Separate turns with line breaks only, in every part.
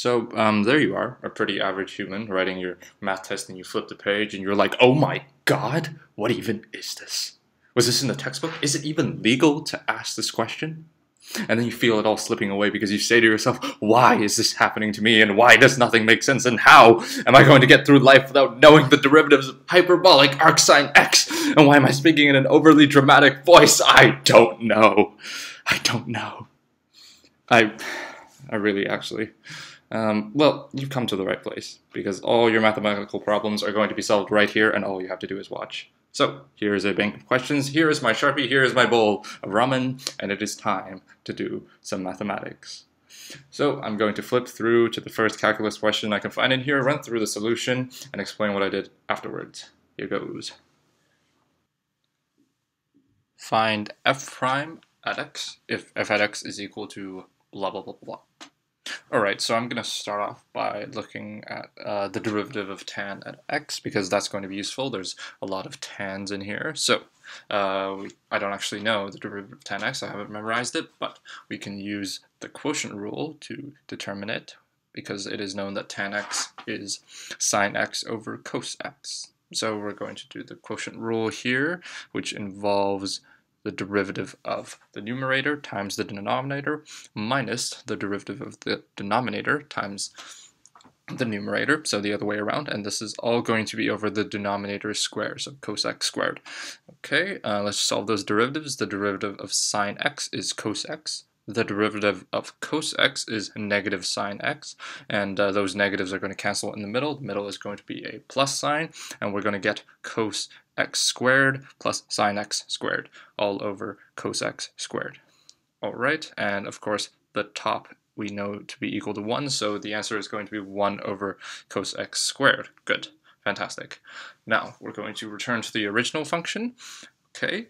There you are, a pretty average human writing your math test, and you flip the page and you're like, oh my god, what even is this? Was this in the textbook? Is it even legal to ask this question? And then you feel it all slipping away because you say to yourself, why is this happening to me, and why does nothing make sense, and how am I going to get through life without knowing the derivatives of hyperbolic arcsine x, and why am I speaking in an overly dramatic voice? I don't know. I don't know. I really actually. Well, you've come to the right place, because all your mathematical problems are going to be solved right here, and all you have to do is watch. So, here is a bank of questions, here is my Sharpie, here is my bowl of ramen, and it is time to do some mathematics. So, I'm going to flip through to the first calculus question I can find in here, run through the solution, and explain what I did afterwards. Here goes. Find f prime at x if f at x is equal to blah blah blah blah. Alright, so I'm going to start off by looking at the derivative of tan at x, because that's going to be useful. There's a lot of tans in here. So I don't actually know the derivative of tan x, I haven't memorized it, but we can use the quotient rule to determine it, because it is known that tan x is sine x over cos x. So we're going to do the quotient rule here, which involves the derivative of the numerator times the denominator minus the derivative of the denominator times the numerator, so the other way around, and this is all going to be over the denominator square, so cos x squared. Okay, let's solve those derivatives. The derivative of sine x is cos x. The derivative of cos x is negative sine x, and those negatives are going to cancel in the middle. The middle is going to be a plus sign, and we're going to get cos x squared plus sine x squared, all over cos x squared. Alright, and of course the top we know to be equal to 1, so the answer is going to be 1 over cos x squared. Good, fantastic. Now we're going to return to the original function. Okay.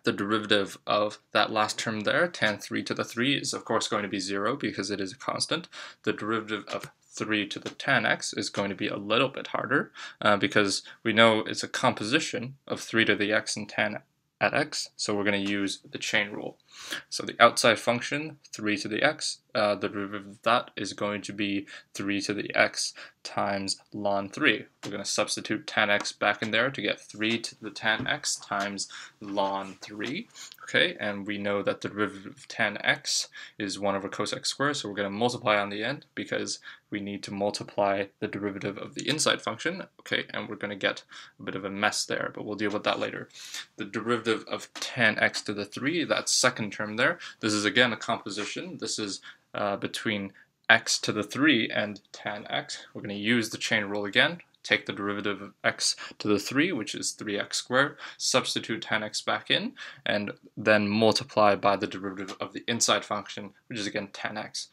The derivative of that last term there, tan 3 to the 3, is of course going to be 0 because it is a constant. The derivative of 3 to the tan x is going to be a little bit harder because we know it's a composition of 3 to the x and tan at x, so we're going to use the chain rule. So the outside function, 3 to the x, the derivative of that is going to be 3 to the x times ln 3. We're going to substitute tan x back in there to get 3 to the tan x times ln 3. Okay, and we know that the derivative of tan x is 1 over cos x squared, so we're going to multiply on the end because we need to multiply the derivative of the inside function. Okay, and we're going to get a bit of a mess there, but we'll deal with that later. The derivative of tan x to the 3, that second term there, this is again a composition. This is between x to the 3 and tan x. We're going to use the chain rule again. Take the derivative of x to the 3, which is 3x squared, substitute tan x back in, and then multiply by the derivative of the inside function, which is again tan x.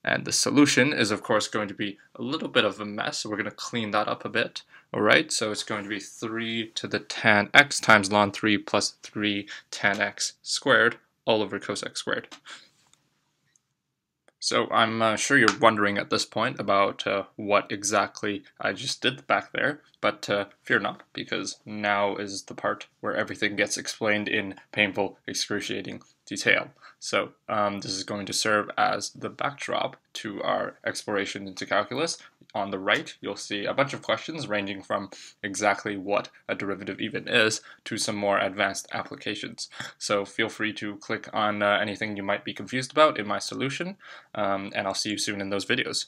And the solution is of course going to be a little bit of a mess, so we're going to clean that up a bit. Alright, so it's going to be 3 to the tan x times ln 3 plus 3 tan x squared, all over cos x squared. So I'm sure you're wondering at this point about what exactly I just did back there, but fear not, because now is the part where everything gets explained in painful, excruciating detail. So this is going to serve as the backdrop to our exploration into calculus. On the right, you'll see a bunch of questions ranging from exactly what a derivative even is to some more advanced applications. So feel free to click on anything you might be confused about in my solution, and I'll see you soon in those videos.